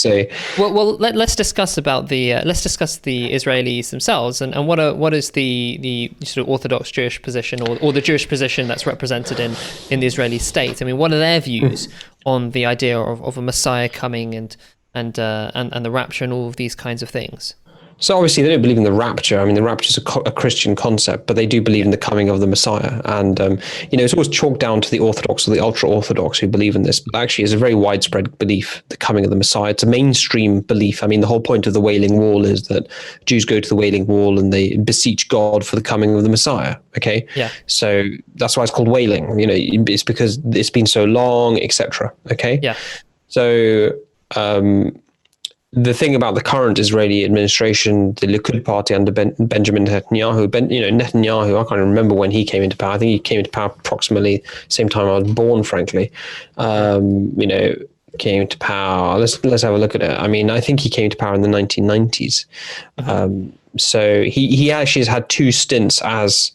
So, let's discuss about the Israelis themselves, and what is the sort of orthodox Jewish position, or the Jewish position that's represented in the Israeli state. I mean, what are their views on the idea of a Messiah coming and the rapture and all of these kinds of things? So obviously they don't believe in the rapture. I mean, the rapture is a Christian concept, but they do believe in the coming of the Messiah. And, it's always chalked down to the Orthodox or the ultra-Orthodox who believe in this. But actually, it's a very widespread belief, the coming of the Messiah. It's a mainstream belief. I mean, the whole point of the Wailing Wall is that Jews go to the Wailing Wall and they beseech God for the coming of the Messiah. Okay? Yeah. So that's why it's called wailing. It's because it's been so long, etc. Okay? Yeah. So... the thing about the current Israeli administration, the Likud party under Benjamin Netanyahu, Netanyahu, I can't remember when he came into power. I think he came into power approximately the same time I was born, frankly. Came to power. Let's have a look at it. I mean, I think he came to power in the 1990s. So he actually has had 2 stints as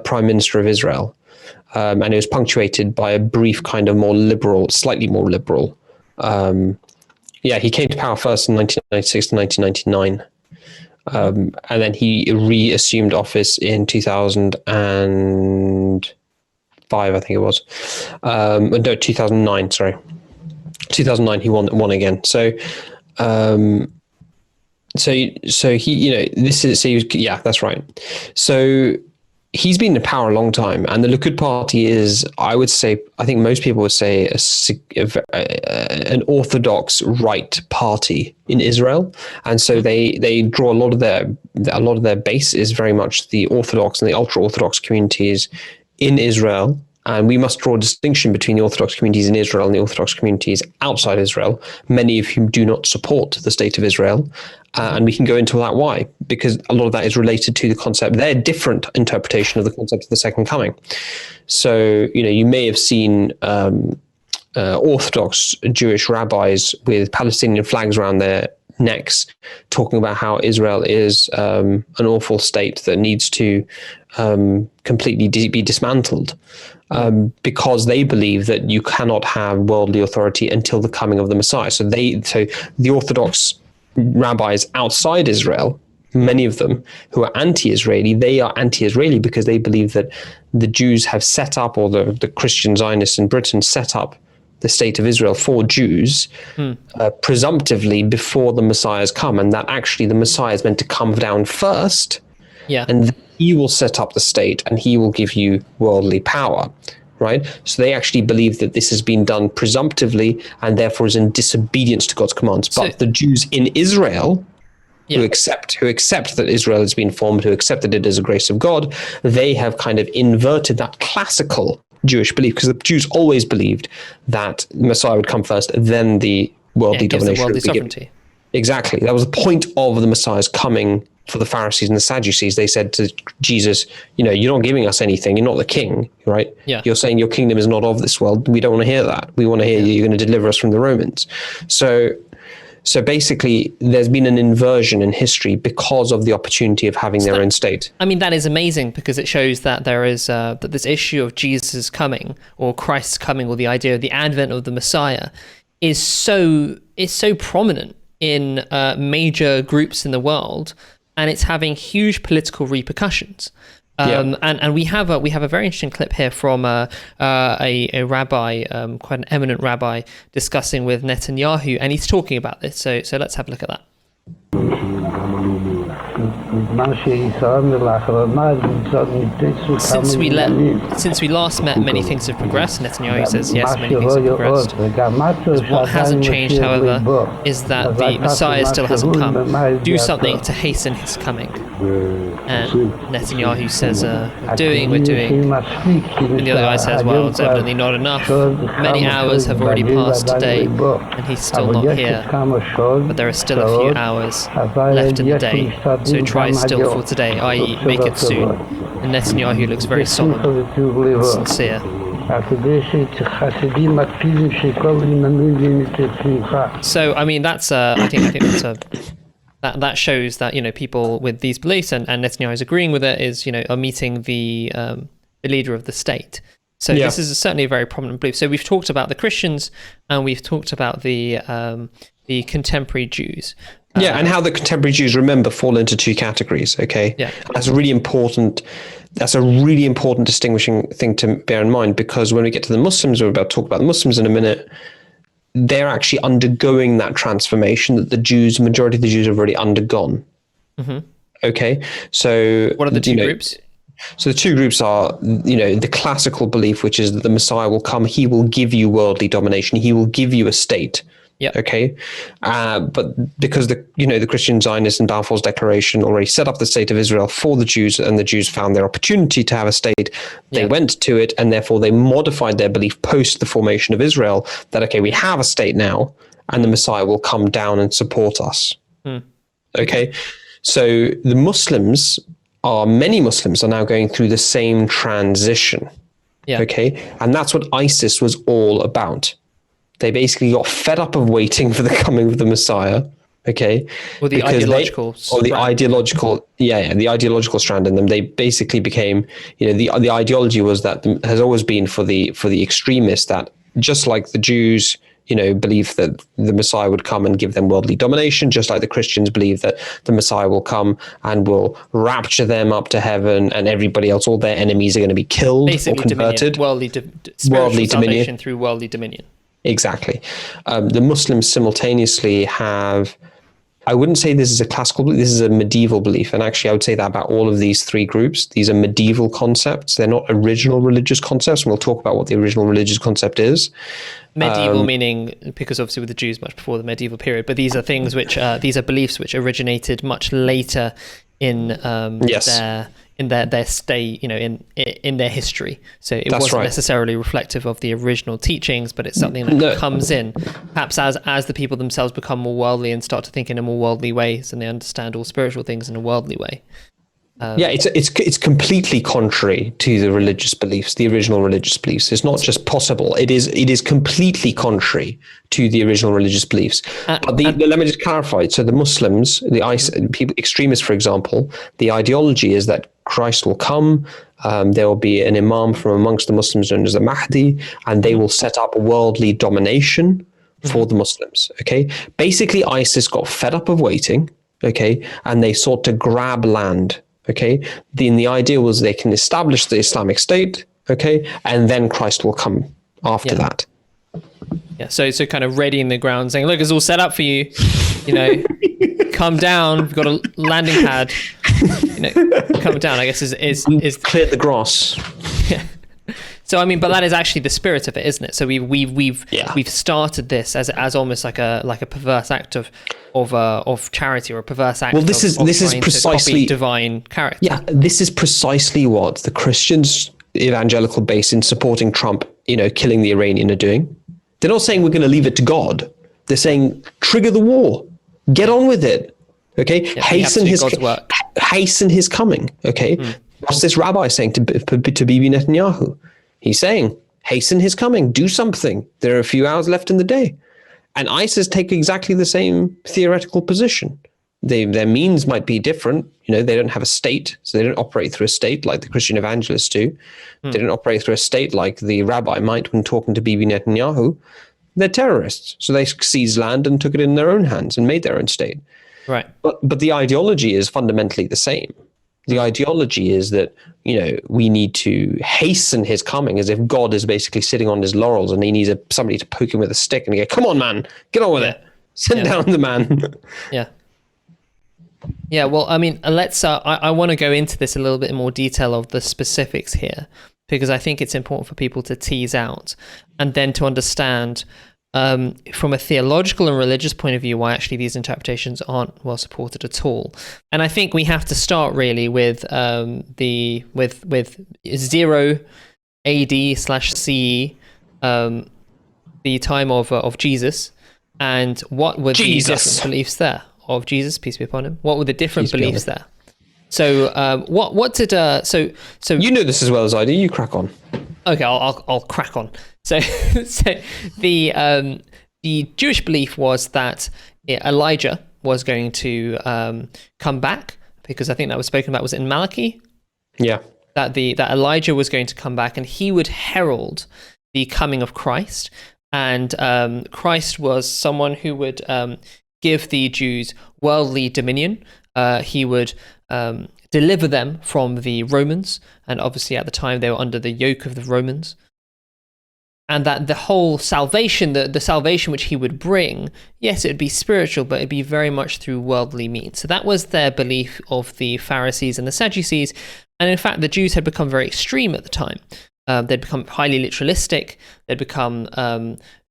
Prime Minister of Israel. And it was punctuated by a brief kind of slightly more liberal, he came to power first in 1996 to 1999. And then he reassumed office in 2005, I think it was. No, 2009, sorry. 2009, he won again. So that's right. So he's been in power a long time, and the Likud party is, I think most people would say, an orthodox right party in Israel, and so they draw a lot of their base is very much the Orthodox and the ultra-Orthodox communities in Israel. And we must draw a distinction between the Orthodox communities in Israel and the Orthodox communities outside Israel, many of whom do not support the state of Israel. And we can go into that why, because a lot of that is related to the concept, their different interpretation of the concept of the second coming. So, you may have seen Orthodox Jewish rabbis with Palestinian flags around their necks talking about how Israel is an awful state that needs to completely be dismantled. Because they believe that you cannot have worldly authority until the coming of the Messiah. So the Orthodox rabbis outside Israel, many of them who are anti-Israeli, they are anti-Israeli because they believe that the Jews have set up, or the Christian Zionists in Britain set up the state of Israel for Jews, presumptively before the Messiah has come, and that actually the Messiah is meant to come down first. Yeah. And he will set up the state and he will give you worldly power, right? So they actually believe that this has been done presumptively and therefore is in disobedience to God's commands. But the Jews in Israel who accept that Israel has been formed, who accept that it is a grace of God, they have kind of inverted that classical Jewish belief, because the Jews always believed that the Messiah would come first, then the worldly domination would begin. Exactly. That was the point of the Messiah's coming for the Pharisees and the Sadducees. They said to Jesus, you're not giving us anything. You're not the king, right? Yeah. You're saying your kingdom is not of this world. We don't want to hear that. We want to hear you're going to deliver us from the Romans. So basically, there's been an inversion in history because of the opportunity of having their own state. I mean, that is amazing, because it shows that there is that this issue of Jesus coming, or Christ's coming, or the idea of the advent of the Messiah is so prominent in major groups in the world, and it's having huge political repercussions. And we have a very interesting clip here from a rabbi, quite an eminent rabbi, discussing with Netanyahu, and he's talking about this. So let's have a look at that. Since we last met, many things have progressed. Netanyahu says yes, many things have progressed. What hasn't changed, however, is that the Messiah still hasn't come. Do something to hasten his coming. And Netanyahu says, we're doing. And the other guy says, well, it's evidently not enough. Many hours have already passed today, and he's still not here. But there are still a few hours left in the day, so try still for today, i.e. make it soon. And Netanyahu looks very solemn and sincere. So, I mean, that's I think that shows that, people with these beliefs, and Netanyahu is agreeing with it, is, are meeting the leader of the state. So this is certainly a very prominent belief. So we've talked about the Christians, and we've talked about the contemporary Jews. And how the contemporary Jews, remember, fall into two categories. Okay, that's a really important distinguishing thing to bear in mind, because when we get to the Muslims, we're about to talk about the Muslims in a minute. They're actually undergoing that transformation that the majority of the Jews have already undergone. Mm-hmm. Okay, so what are the two groups? So the two groups are, the classical belief, which is that the Messiah will come, he will give you worldly domination, he will give you a state. Yeah. Okay. But because the Christian Zionist and Balfour's Declaration already set up the state of Israel for the Jews, and the Jews found their opportunity to have a state, they went to it, and therefore they modified their belief post the formation of Israel that, okay, we have a state now, and the Messiah will come down and support us. Okay. So many Muslims are now going through the same transition. Yeah. Okay. And that's what ISIS was all about. They basically got fed up of waiting for the coming of the Messiah. Okay. Or the ideological strand in them. They basically became, the ideology was that has always been for the extremists, that just like the Jews, believe that the Messiah would come and give them worldly domination, just like the Christians believe that the Messiah will come and will rapture them up to heaven, and everybody else, all their enemies, are going to be killed basically or converted. Worldly dominion through worldly dominion. Exactly. The Muslims simultaneously have, I wouldn't say this is a classical belief, this is a medieval belief. And actually, I would say that about all of these three groups. These are medieval concepts. They're not original religious concepts. And we'll talk about what the original religious concept is. Medieval meaning, because obviously with the Jews much before the medieval period, but these are things which, these are beliefs which originated much later in their stay, in their history. So it wasn't necessarily reflective of the original teachings, but it's something that comes in, perhaps as the people themselves become more worldly and start to think in a more worldly ways, and they understand all spiritual things in a worldly way. It's completely contrary to the religious beliefs, the original religious beliefs. It's not just possible; it is completely contrary to the original religious beliefs. But let me just clarify. So the Muslims, people, extremists, for example, the ideology is that Christ will come. There will be an imam from amongst the Muslims known as the Mahdi, and they will set up worldly domination for the Muslims. Okay, basically, ISIS got fed up of waiting. Okay, and they sought to grab land. Okay, the idea was they can establish the Islamic State, okay, and then Christ will come after that. Yeah, so kind of readying the ground, saying, look, it's all set up for you, come down, we've got a landing pad, come down, I guess is cleared the grass. Yeah. So I mean, but that is actually the spirit of it, isn't it? So we've started this as almost like a perverse act of charity, or a perverse act. Well, this is precisely divine character. Yeah, this is precisely what the Christians, evangelical base, in supporting Trump, killing the Iranian, are doing. They're not saying we're going to leave it to God. They're saying trigger the war, get on with it. Okay, hasten his coming. Okay, what's this rabbi saying to Bibi Netanyahu? He's saying, hasten his coming, do something. There are a few hours left in the day. And ISIS take exactly the same theoretical position. Their means might be different. They don't have a state, so they don't operate through a state like the Christian evangelists do. They don't operate through a state like the rabbi might when talking to Bibi Netanyahu. They're terrorists, so they seized land and took it in their own hands and made their own state. Right. But the ideology is fundamentally the same. The ideology is that, we need to hasten his coming, as if God is basically sitting on his laurels and he needs somebody to poke him with a stick and go, come on, man, get on with it. Send down the man. Yeah. Yeah, well, I mean, let's, I want to go into this a little bit in more detail of the specifics here, because I think it's important for people to tease out and then to understand from a theological and religious point of view why actually these interpretations aren't well supported at all. And I think we have to start really with with 0 AD/CE, the time of Jesus, and what were the different beliefs there of Jesus, peace be upon him. What were the different beliefs there? So what did so you know this as well as I do. You crack on. Okay, I'll crack on. So the Jewish belief was that Elijah was going to come back, because I think that was spoken about. Was it in Malachi? Yeah. that Elijah was going to come back and he would herald the coming of Christ. And Christ was someone who would give the Jews worldly dominion. He would deliver them from the Romans, and obviously at the time they were under the yoke of the Romans. And that the whole salvation, the salvation which he would bring, yes, it would be spiritual, but it'd be very much through worldly means. So that was their belief of the Pharisees and the Sadducees. And in fact, the Jews had become very extreme at the time. They'd become highly literalistic. They'd become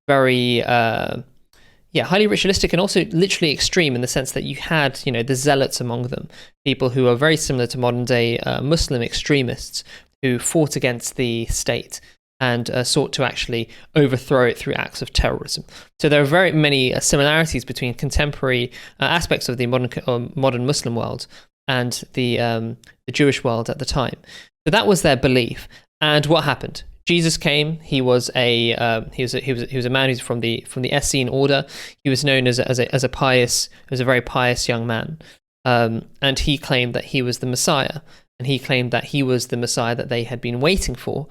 very, highly ritualistic, and also literally extreme in the sense that you had, the zealots among them, people who are very similar to modern day Muslim extremists who fought against the state and sought to actually overthrow it through acts of terrorism. So there are very many similarities between contemporary aspects of the modern Muslim world and the Jewish world at the time. So that was their belief. And what happened? Jesus came. He was a man who's from the Essene order. He was known as a very pious young man, and he claimed that he was the Messiah, and he claimed that he was the Messiah that they had been waiting for,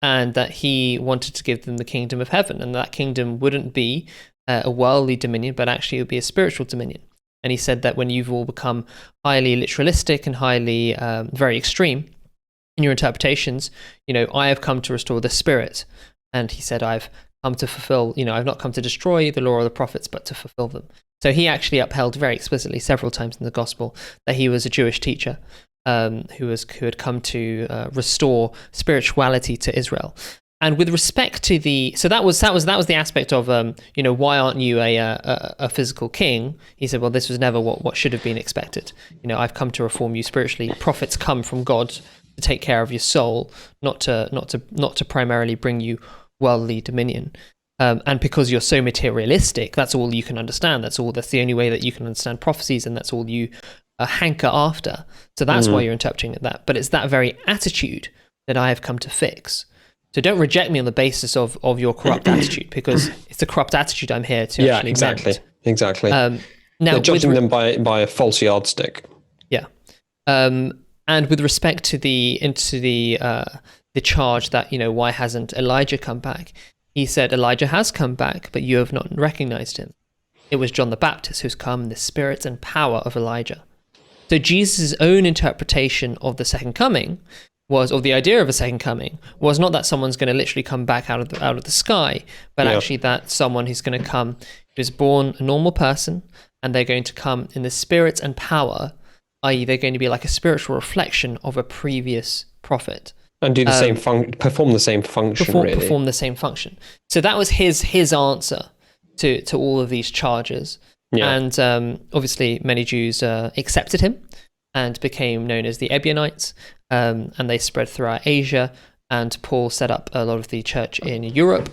and that he wanted to give them the kingdom of heaven, and that kingdom wouldn't be a worldly dominion, but actually it would be a spiritual dominion. And he said that when you've all become highly literalistic and highly very extreme in your interpretations, I have come to restore the spirit. And he said, I've come to fulfill, I've not come to destroy the law or the prophets, but to fulfill them. So he actually upheld very explicitly several times in the gospel that he was a Jewish teacher who had come to restore spirituality to Israel. And with respect to so that was the aspect of why aren't you a physical king? He said, well, this was never what should have been expected. I've come to reform you spiritually. Prophets come from God to take care of your soul, not to primarily bring you worldly dominion. And because you're so materialistic, that's all you can understand. That's the only way that you can understand prophecies, and that's all you hanker after. So that's why you're interpreting it that. But it's that very attitude that I have come to fix. So don't reject me on the basis of your corrupt attitude, because it's the corrupt attitude I'm here to actually exactly. mend. Exactly. Now, they're judging them by a false yardstick. Yeah. And with respect to the charge that, why hasn't Elijah come back? He said, Elijah has come back, but you have not recognized him. It was John the Baptist who's come in the spirit and power of Elijah. So Jesus' own interpretation of the second coming the idea of a second coming was not that someone's going to literally come back out of the sky, but actually that someone who's going to come, who's born a normal person, and they're going to come in the spirit and power, i.e. they're going to be like a spiritual reflection of a previous prophet. And do the same perform the same function, perform the same function. So that was his answer to all of these charges. Yeah. And obviously many Jews accepted him and became known as the Ebionites, and they spread throughout Asia, and Paul set up a lot of the church in Europe.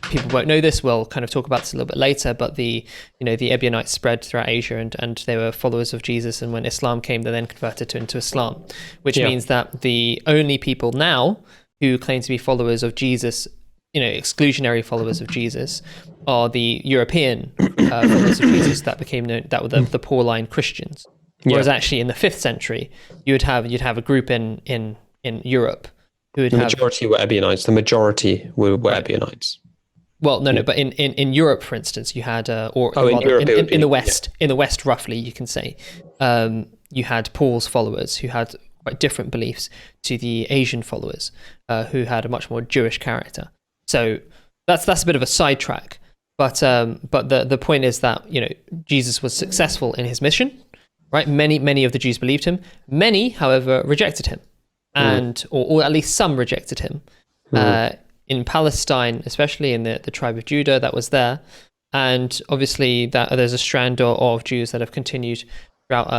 People won't know this, we'll kind of talk about this a little bit later, but the Ebionites spread throughout Asia, and they were followers of Jesus, and when Islam came, they then converted into Islam, which means that the only people now who claim to be followers of Jesus, exclusionary followers of Jesus, are the European followers of Jesus that became known, that were the Pauline Christians. Whereas actually in the 5th century, you'd have a group in Europe who would the majority were Ebionites. The majority were Ebionites. Well, no, but in Europe, for instance, you had, in the West, roughly, you can say, you had Paul's followers who had quite different beliefs to the Asian followers who had a much more Jewish character. So that's a bit of a sidetrack. But the point is that Jesus was successful in his mission, right? Many of the Jews believed him. Many, however, rejected him, or at least some rejected him. In Palestine, especially in the tribe of Judah that was there, and obviously that there's a strand of Jews that have continued throughout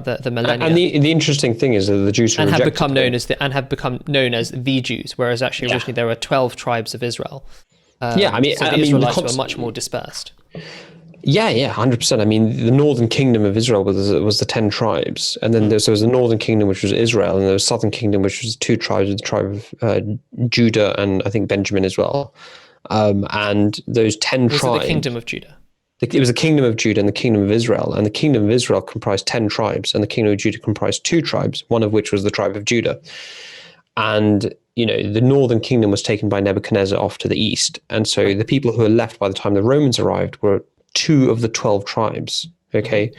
the millennia. And the interesting thing is that the Jews have become known as the Jews, whereas actually originally there were 12 tribes of Israel. So the Israelites were much more dispersed. Yeah, 100%. I mean, the northern kingdom of Israel was the 10 tribes, and then there was the northern kingdom, which was Israel, and there was southern kingdom, which was 2 tribes, the tribe of Judah and I think Benjamin as well. And those 10 tribes. Also the kingdom of Judah. It was the kingdom of Judah and the kingdom of Israel, and the kingdom of Israel comprised 10 tribes, and the kingdom of Judah comprised 2 tribes, one of which was the tribe of Judah. And, the northern kingdom was taken by Nebuchadnezzar off to the east. And so the people who were left by the time the Romans arrived were 2 of the 12 tribes, okay?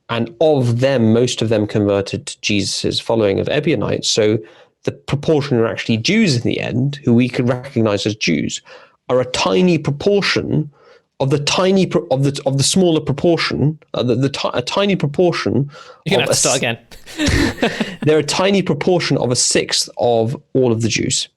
And of them, most of them converted to Jesus' following of Ebionites. So the proportion who are actually Jews in the end, who we could recognize as Jews, are a tiny proportion of the smaller proportion, a tiny proportion. You're gonna have to start again. They're a tiny proportion of a sixth of all of the Jews.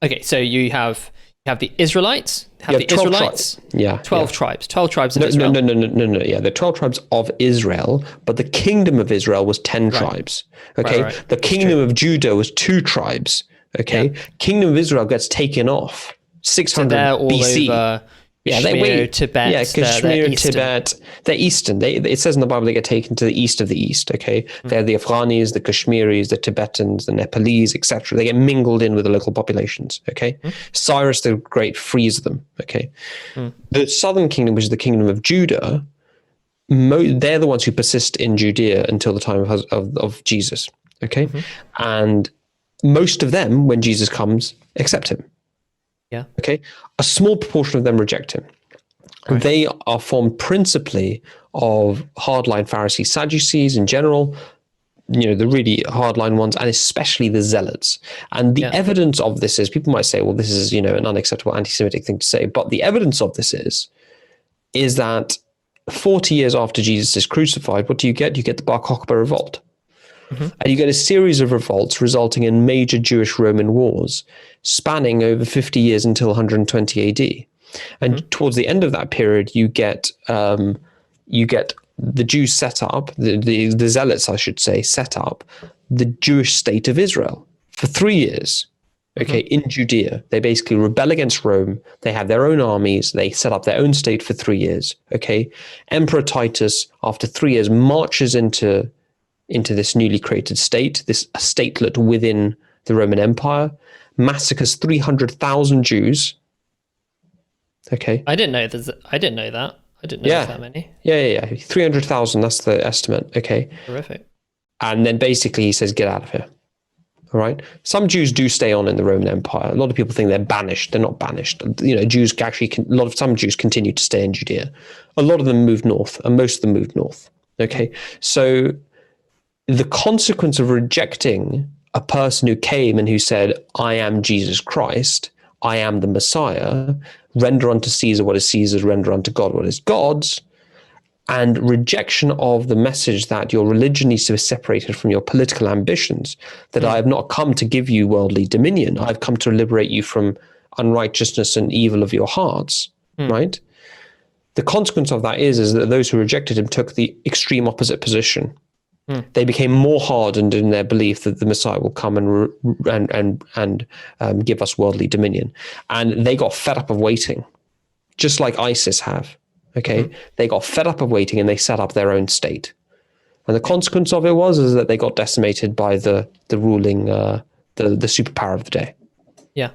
Okay, so you have the Israelites, the Israelites. Tribes. 12 tribes. 12 tribes of Israel. No. Yeah, the 12 tribes of Israel, but the kingdom of Israel was 10 tribes. Okay, Right. The kingdom of Judah was 2 tribes. Okay, Kingdom of Israel gets taken off 600 So they're all BC. over Kashmir, Tibet. Yeah, Kashmir, they're Tibet. They're Eastern. It says in the Bible they get taken to the east of the East, okay? They're the Afghanis, the Kashmiris, the Tibetans, the Nepalese, etc. They get mingled in with the local populations, okay? Cyrus the Great frees them, okay? The southern kingdom, which is the kingdom of Judah, they're the ones who persist in Judea until the time of Jesus, okay? And most of them, when Jesus comes, accept him. Yeah. Okay. A small proportion of them reject him. Right. They are formed principally of hardline Pharisees, Sadducees in general, the really hardline ones, and especially the Zealots. And the evidence of this is, people might say, well, this is, an unacceptable anti-Semitic thing to say. But the evidence of this is that 40 years after Jesus is crucified, what do you get? You get the Bar Kokhba revolt. And you get a series of revolts resulting in major Jewish-Roman wars spanning over 50 years until 120 AD. And towards the end of that period, you get the Jews set up, the Zealots, I should say, set up the Jewish state of Israel for 3 years. Okay, in Judea. They basically rebel against Rome. They have their own armies. They set up their own state for 3 years. Okay, Emperor Titus, after 3 years, marches into this newly created state, this statelet within the Roman Empire, massacres 300,000 Jews. Okay. I didn't know that. I didn't know that many. Yeah. 300,000, that's the estimate. Okay. Horrific. And then basically he says, get out of here. All right. Some Jews do stay on in the Roman Empire. A lot of people think they're banished. They're not banished. Jews actually, some Jews continue to stay in Judea. A lot of them moved north, and most of them moved north. Okay. So the consequence of rejecting a person who came and who said, I am Jesus Christ, I am the Messiah, render unto Caesar what is Caesar's, render unto God what is God's, and rejection of the message that your religion needs to be separated from your political ambitions, that I have not come to give you worldly dominion, I've come to liberate you from unrighteousness and evil of your hearts, right? The consequence of that is that those who rejected him took the extreme opposite position. They became more hardened in their belief that the Messiah will come and give us worldly dominion, and they got fed up of waiting, just like ISIS have. Okay, they got fed up of waiting and they set up their own state, and the consequence of it is that they got decimated by the ruling the superpower of the day. Yeah.